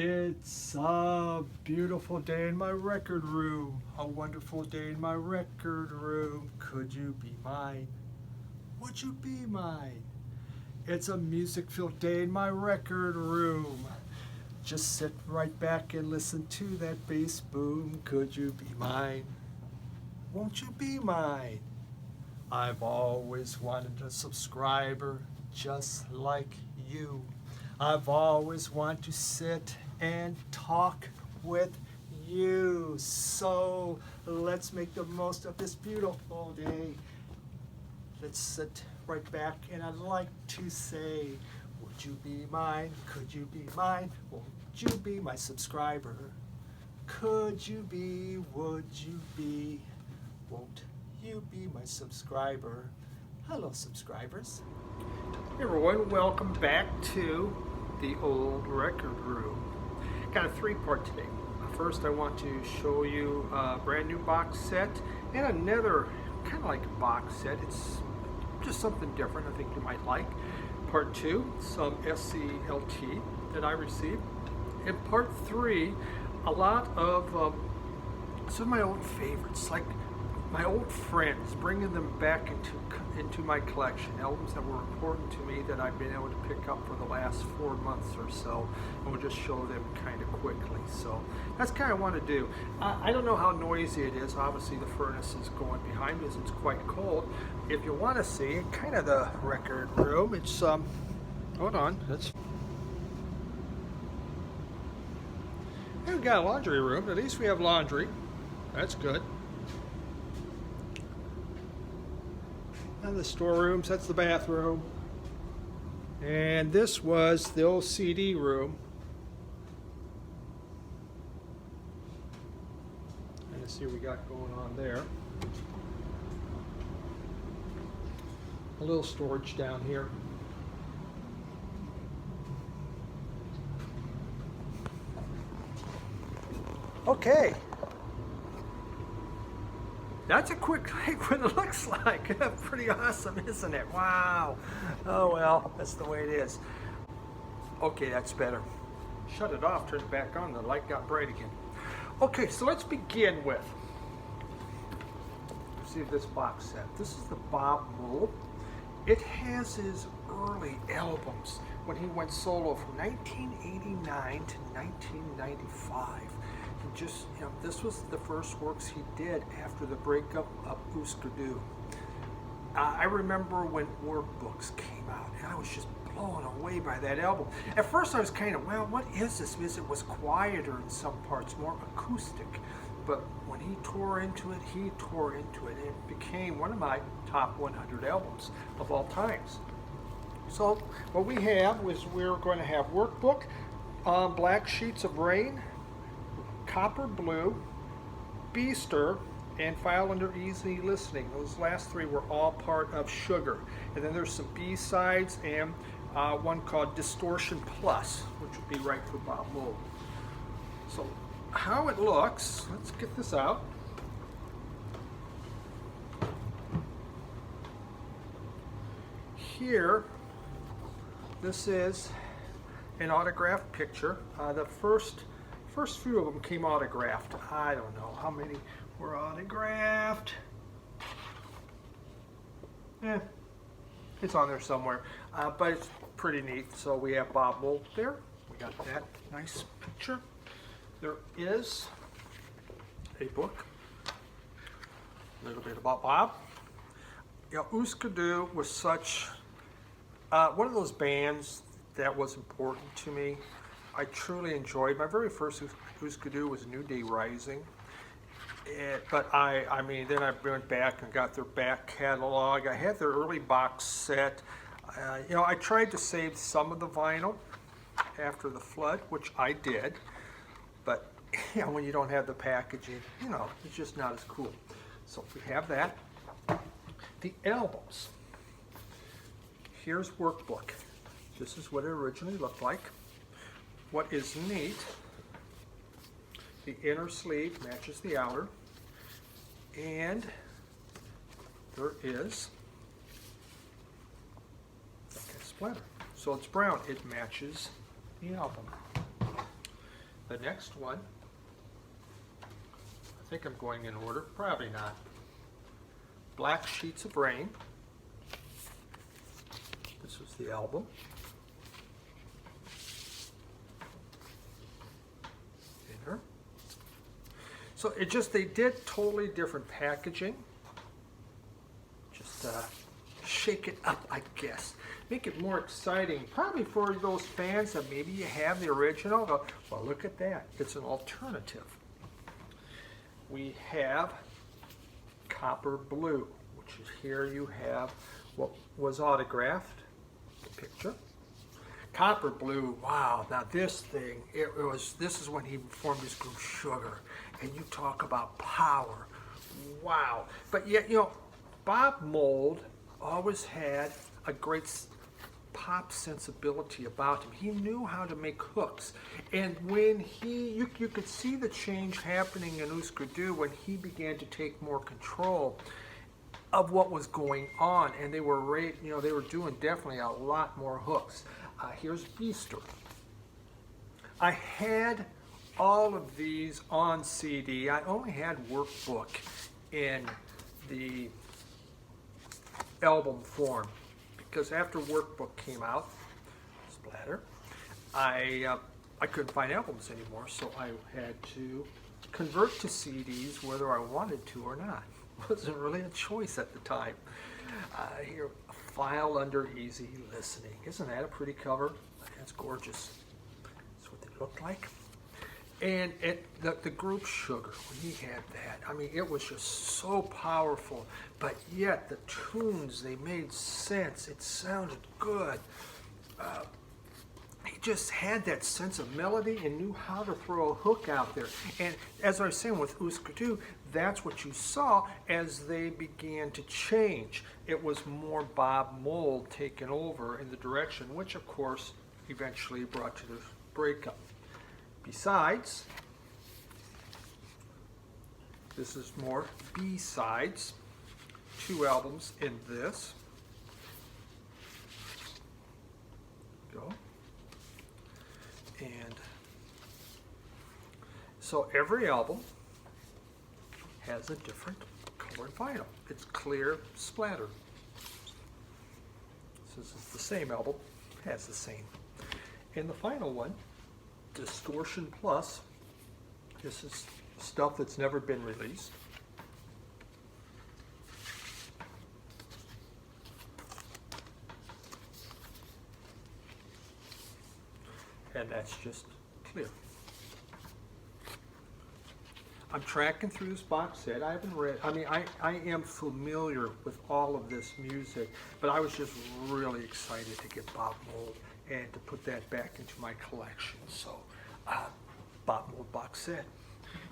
It's a beautiful day in my record room, a wonderful day in my record room. Could you be mine? Would you be mine? It's a music-filled day in my record room. Just sit right back and listen to that bass boom. Could you be mine? Won't you be mine? I've always wanted a subscriber just like you. I've always wanted to sit and talk with you. So let's make the most of this beautiful day. Let's sit right back, and I'd like to say, would you be mine? Could you be mine? Won't you be my subscriber? Could you be? Would you be? Won't you be my subscriber? Hello, subscribers. Hey everyone, welcome back to the old record room. Got a three-part today. First, I want to show you a brand new box set and another kind of like a box set. It's just something different I think you might like. Part 2, some SCLT that I received. And part 3, a lot of some of my old favorites, like my old friends, bringing them back into my collection, albums that were important to me that I've been able to pick up for the last 4 months or so, and we'll just show them kind of quickly. So that's kind of what I want to do. I don't know how noisy it is. Obviously the furnace is going behind us. It's quite cold. If you want to see kind of the record room, it's hold on, we've got a laundry room. At least we have laundry. That's good. And the storerooms, that's the bathroom. And this was the old CD room. And let's see what we got going on there. A little storage down here. Okay. That's a quick look what it looks like. Pretty awesome, isn't it? Wow. Oh well, that's the way it is. Okay, that's better. Shut it off, turn it back on, the light got bright again. Okay, so let's begin with, see this box set. This is the Bob Mould. It has his early albums when he went solo from 1989 to 1995. Just, you know, this was the first works he did after the breakup of Uskadu. I remember when workbooks came out, and I was just blown away by that album. At first I was kind of, well, what is this? Because it was quieter in some parts, more acoustic. But when he tore into it, and it became one of my top 100 albums of all times. So what we have was we're going to have Workbook, Black Sheets of Rain, Copper Blue, Beaster, and File Under Easy Listening. Those last three were all part of Sugar. And then there's some B-sides and one called Distortion Plus, which would be right for Bob Mould. So how it looks, let's get this out. Here, this is an autographed picture. The first few of them came autographed. I don't know how many were autographed. It's on there somewhere, but it's pretty neat. So we have Bob Mould there. We got that nice picture. There is a book, a little bit about Bob. You know, Uskadu was such one of those bands that was important to me. I truly enjoyed. My very first Uskadu was New Day Rising. But I mean, then I went back and got their back catalog. I had their early box set. You know, I tried to save some of the vinyl after the flood, which I did. But you know, when you don't have the packaging, you know, it's just not as cool. So we have that. The albums. Here's Workbook. This is what it originally looked like. What is neat, the inner sleeve matches the outer, and there is a splatter. So it's brown. It matches the album. next one, I think I'm going in order, probably not. Black Sheets of Rain. This was the album. Inner. So it just, they did totally different packaging. Just shake it up, I guess. Make it more exciting, probably for those fans that maybe you have the original. Go, well, look at that. It's an alternative. We have Copper Blue, which is here you have what was autographed, the picture. Copper Blue, wow, now this thing, this is when he formed his group Sugar, and you talk about power, wow. But yet, you know, Bob Mould always had a great pop sensibility about him. He knew how to make hooks, and when you could see the change happening in Husker Du when he began to take more control of what was going on, and they were they were doing definitely a lot more hooks. Here's Beaster. I had all of these on CD. I only had Workbook in the album form, because after Workbook came out, splatter, I couldn't find albums anymore, so I had to convert to CDs whether I wanted to or not. It wasn't really a choice at the time. Here, File Under Easy Listening. Isn't that a pretty cover? That's gorgeous. That's what they look like. And the group Sugar, when he had that, I mean, it was just so powerful, but yet the tunes, they made sense. It sounded good. He just had that sense of melody and knew how to throw a hook out there. And as I was saying with Husker Du, that's what you saw as they began to change. It was more Bob Mould taking over in the direction, which of course eventually brought to the breakup. Besides, this is more B-sides, 2 albums in this. Go. And so every album has a different colored vinyl. It's clear splatter. This is the same album, has the same. And the final one, Distortion Plus. This is stuff that's never been released. And that's just clear. I'm tracking through this box set. I haven't read, I mean, I am familiar with all of this music, but I was just really excited to get Bob Mould and to put that back into my collection. So, Bob Mould box set.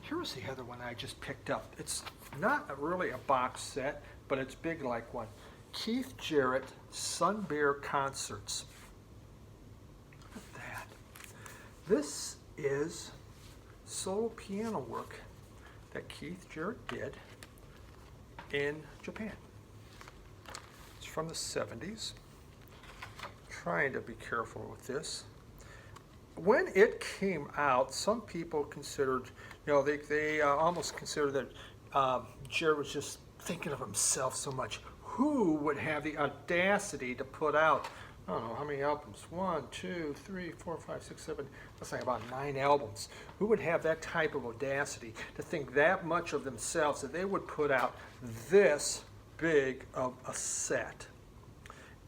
Here's the other one I just picked up. It's not really a box set, but it's big like one. Keith Jarrett Sun Bear Concerts. Look at that. This is solo piano work that Keith Jarrett did in Japan. It's from the 70s. Trying to be careful with this. When it came out, some people considered, you know, they almost considered that Jarrett was just thinking of himself so much. Who would have the audacity to put out, I don't know how many albums, 1, 2, 3, 4, 5, 6, 7, let's say about 9 albums. Who would have that type of audacity to think that much of themselves that they would put out this big of a set?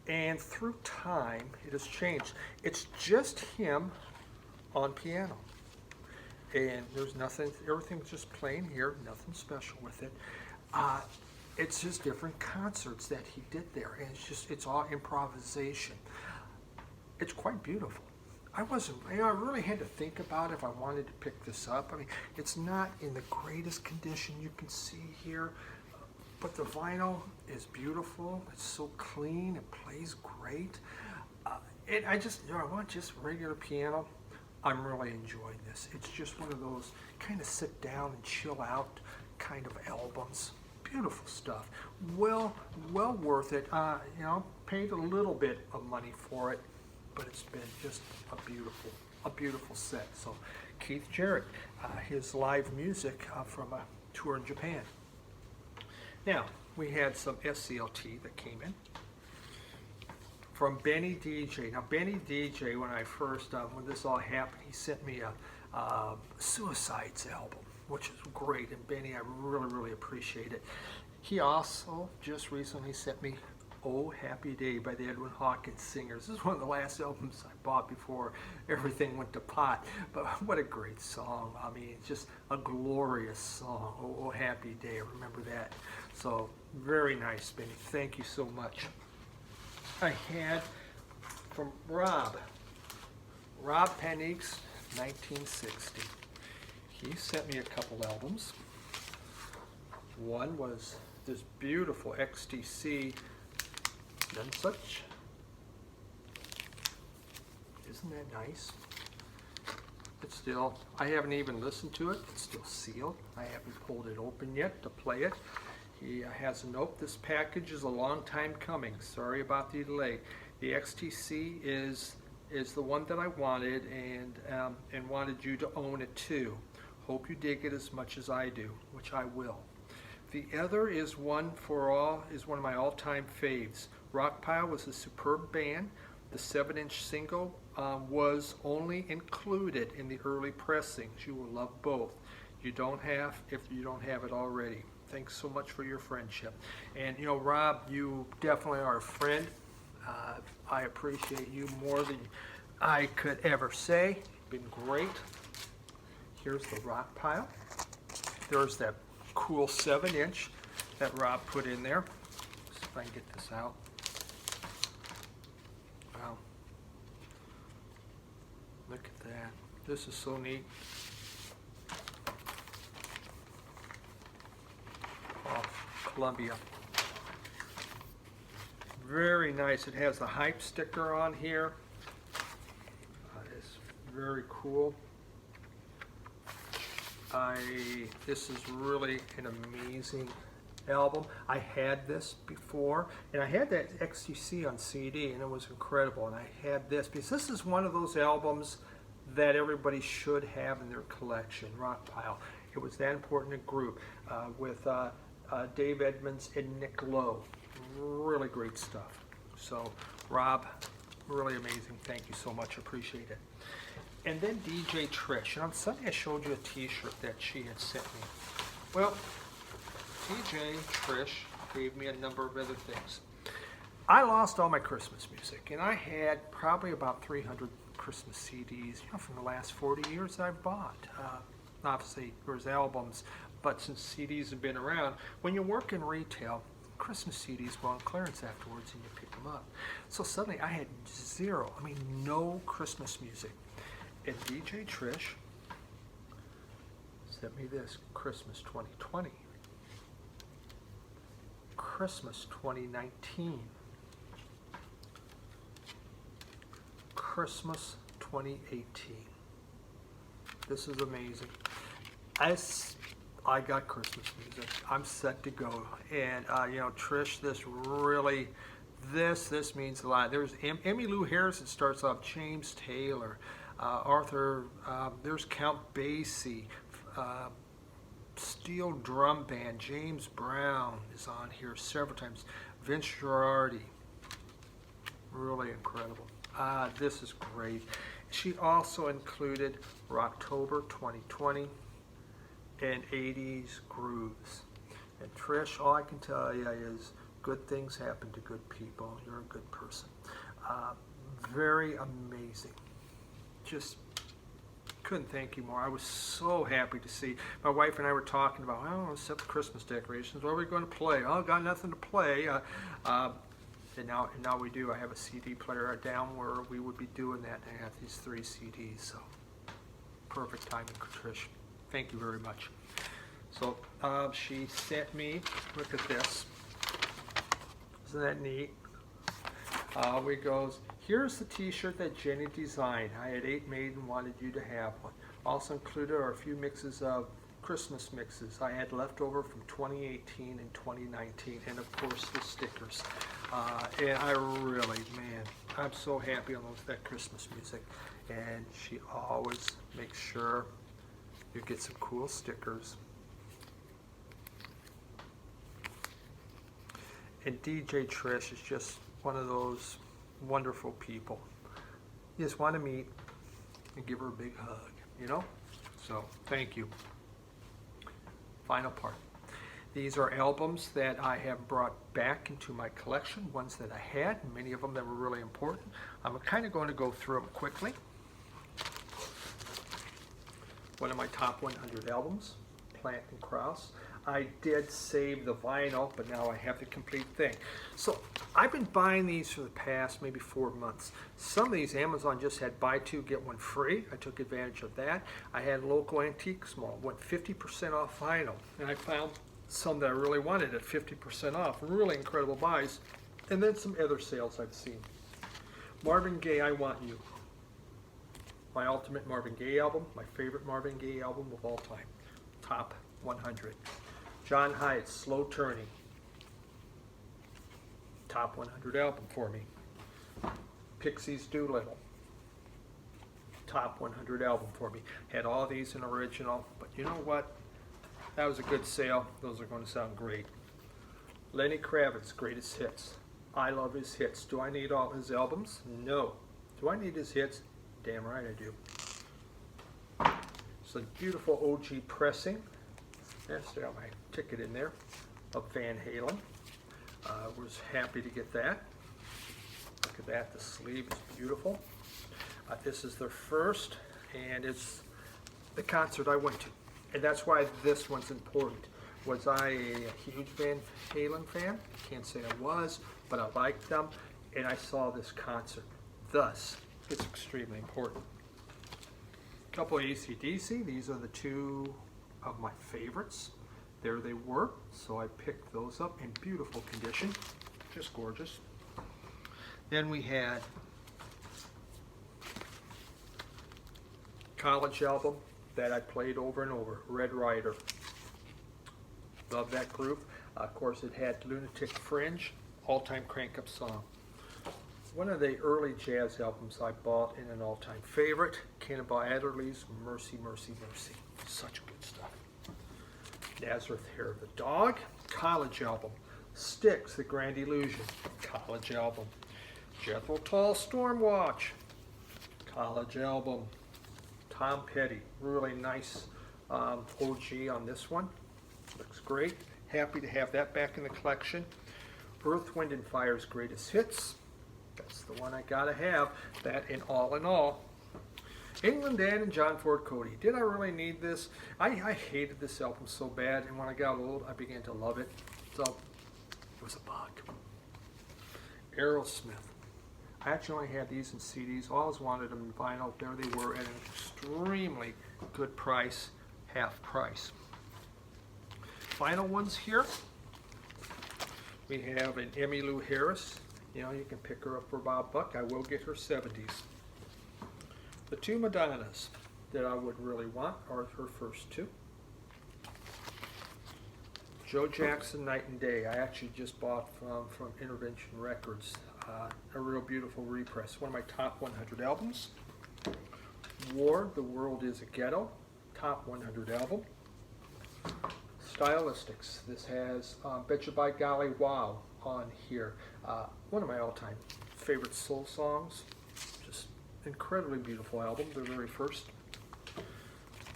And through time, it has changed. It's just him on piano. And there's nothing, everything's just playing here, nothing special with it. It's just different concerts that he did there. And it's all improvisation. It's quite beautiful. I really had to think about if I wanted to pick this up. I mean, it's not in the greatest condition you can see here. But the vinyl is beautiful. It's so clean. It plays great. And I want just regular piano. I'm really enjoying this. It's just one of those kind of sit down and chill out kind of albums. Beautiful stuff. Well worth it. You know, paid a little bit of money for it, but it's been just a beautiful set. So Keith Jarrett, his live music from a tour in Japan. Now, we had some SCLT that came in from Bennie DJ. Now, Bennie DJ, when I first, when this all happened, he sent me a Suicides album, which is great, and Bennie, I really, really appreciate it. He also just recently sent me Oh Happy Day by the Edwin Hawkins Singers. This is one of the last albums I bought before everything went to pot, but what a great song. I mean, it's just a glorious song. Oh Happy Day, I remember that. So, very nice, Bennie. Thank you so much. I had from Rob Panique's 1960. He sent me a couple albums. One was this beautiful XTC None Such. Isn't that nice? It's still, I haven't even listened to it. It's still sealed. I haven't pulled it open yet to play it. He has a note. This package is a long time coming. Sorry about the delay. The XTC is the one that I wanted and wanted you to own it too. Hope you dig it as much as I do, which I will. The other is one of my all-time faves. Rockpile was a superb band. The 7-inch single was only included in the early pressings. You will love both. If you don't have it already. Thanks so much for your friendship. And you know, Rob, you definitely are a friend. I appreciate you more than I could ever say. Been great. Here's the Rockpile. There's that cool 7-inch that Rob put in there. See if I can get this out. Wow. Look at that. This is so neat. Oh, Columbia. Very nice. It has the hype sticker on here. It's very cool. This is really an amazing album. I had this before, and I had that XTC on CD, and it was incredible. And I had this because this is one of those albums that everybody should have in their collection, Rockpile. It was that important a group with Dave Edmunds and Nick Lowe. Really great stuff. So, Rob, really amazing. Thank you so much. Appreciate it. And then DJ Trish. And on Sunday I showed you a t-shirt that she had sent me. Well, DJ Trish gave me a number of other things. I lost all my Christmas music, and I had probably about 300 Christmas CDs, from the last 40 years I've bought. Obviously, there's albums, but since CDs have been around, when you work in retail, Christmas CDs go on clearance afterwards and you pick them up. So suddenly I had no Christmas music. And DJ Trish sent me this Christmas 2020, Christmas 2019, Christmas 2018. This is amazing. I got Christmas music. I'm set to go. And Trish, this means a lot. There's Emmylou Harris. It starts off. James Taylor, Arthur. There's Count Basie, Steel Drum Band. James Brown is on here several times. Vince Girardi. Really incredible. This is great. She also included Rocktober 2020 and 80s grooves. And Trish, all I can tell you is good things happen to good people. You're a good person. Very amazing. Just couldn't thank you more. I was so happy to see. My wife and I were talking about, let's set the Christmas decorations. What are we going to play? Oh, got nothing to play. And now we do. I have a CD player down where we would be doing that, and I have these 3 CDs. So perfect timing, Trish. Thank you very much. So she sent me, look at this. Isn't that neat? It goes, here's the t-shirt that Jenny designed. I had 8 made and wanted you to have one. Also included are a few mixes of Christmas mixes I had left over from 2018 and 2019, and of course the stickers. And I really, I'm so happy on that Christmas music. and she always makes sure you get some cool stickers. And DJ Trish is just one of those wonderful people. You just want to meet and give her a big hug, you know? So, thank you. Final part. These are albums that I have brought back into my collection, ones that I had, many of them that were really important. I'm kind of going to go through them quickly. One of my top 100 albums, Plant and Krause. I did save the vinyl, but now I have the complete thing. So I've been buying these for the past maybe 4 months. Some of these Amazon just had buy two, get one free. I took advantage of that. I had local antiques mall, went 50% off vinyl, and I found some that I really wanted at 50% off. Really incredible buys. And then some other sales I've seen. Marvin Gaye, I Want You. My ultimate Marvin Gaye album, my favorite Marvin Gaye album of all time. Top 100. John Hyde's Slow Turning. Top 100 album for me. Pixies Doolittle. Top 100 album for me. Had all these in original, but you know what? That was a good sale. Those are going to sound great. Lenny Kravitz, Greatest Hits. I love his hits. Do I need all his albums? No. Do I need his hits? Damn right I do. It's a beautiful OG pressing. Yes, I got my ticket in there of Van Halen. Was happy to get that. Look at that. The sleeve is beautiful. This is their first, and it's the concert I went to. And that's why this one's important. Was I a huge Van Halen fan? Can't say I was, but I liked them, and I saw this concert. Thus, it's extremely important. A couple of AC/DC. These are the two of my favorites. There they were, so I picked those up in beautiful condition. Just gorgeous. Then we had college album that I played over and over, Red Rider. Love that group. Of course, it had Lunatic Fringe, all-time crank-up song. One of the early jazz albums I bought in an all-time favorite, Cannonball Adderley's Mercy, Mercy, Mercy. Such good stuff. Nazareth Hair of the Dog, college album. Styx, The Grand Illusion, college album. Jethro Tull, Stormwatch, college album. Tom Petty, really nice OG on this one. Looks great. Happy to have that back in the collection. Earth, Wind and Fire's Greatest Hits. That's the one I gotta have. That in all. England Dan and John Ford Cody. Did I really need this? I hated this album so bad, and when I got old, I began to love it. So, it was a bug. Aerosmith. I actually only had these in CDs. Always wanted them in vinyl. There they were at an extremely good price, half price. Final ones here. We have an Emmylou Harris. You know, you can pick her up for about $1. I will get her 70s. The two Madonnas that I would really want are her first two. Joe Jackson, Night and Day. I actually just bought from Intervention Records. A real beautiful repress. One of my top 100 albums. War, The World is a Ghetto. Top 100 album. Stylistics. This has Betcha by Golly Wow on here. One of my all-time favorite soul songs. Just incredibly beautiful album, the very first.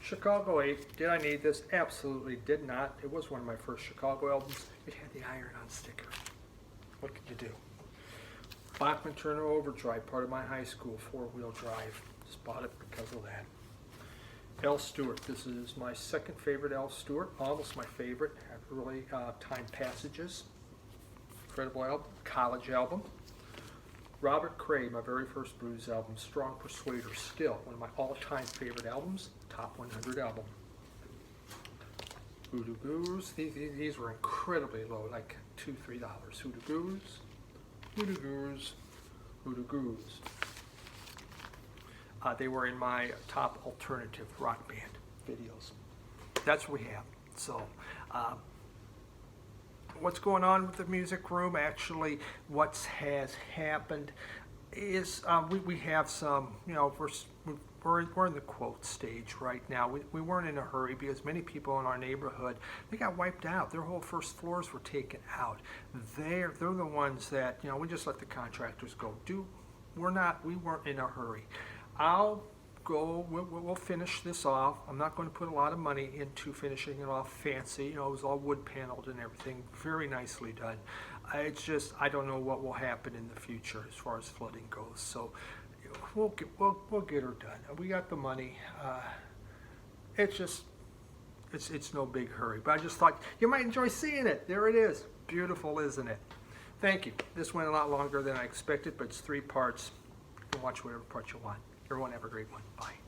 Chicago 8. Did I need this? Absolutely did not. It was one of my first Chicago albums. It had the iron-on sticker. What could you do? Bachman Turner Overdrive, part of my high school, 4-wheel drive. Just bought it because of that. Al Stewart. This is my second favorite Al Stewart, almost my favorite. Have really time passages. Incredible album, college album. Robert Cray, my very first blues album, Strong Persuader, still one of my all-time favorite albums, top 100 album. Hoodoo Gurus, these were incredibly low, like $2, $3. Hoodoo Gurus, Hoodoo Gurus, Hoodoo Gurus. They were in my top alternative rock band videos. That's what we have. So, what's going on with the music room? Actually, what has happened, is we have some, you know, we're in the quote stage right now. We weren't in a hurry because many people in our neighborhood, they got wiped out. Their whole first floors were taken out. They're the ones that, you know, we just let the contractors go. We weren't in a hurry. We'll finish this off. I'm not going to put a lot of money into finishing it off fancy. You know, it was all wood paneled and everything, very nicely done. It's just, I don't know what will happen in the future as far as flooding goes. So we'll get her done. We got the money. It's no big hurry. But I just thought you might enjoy seeing it. There it is. Beautiful, isn't it? Thank you. This went a lot longer than I expected, but it's 3 parts. You can watch whatever part you want. Everyone have a great one. Bye.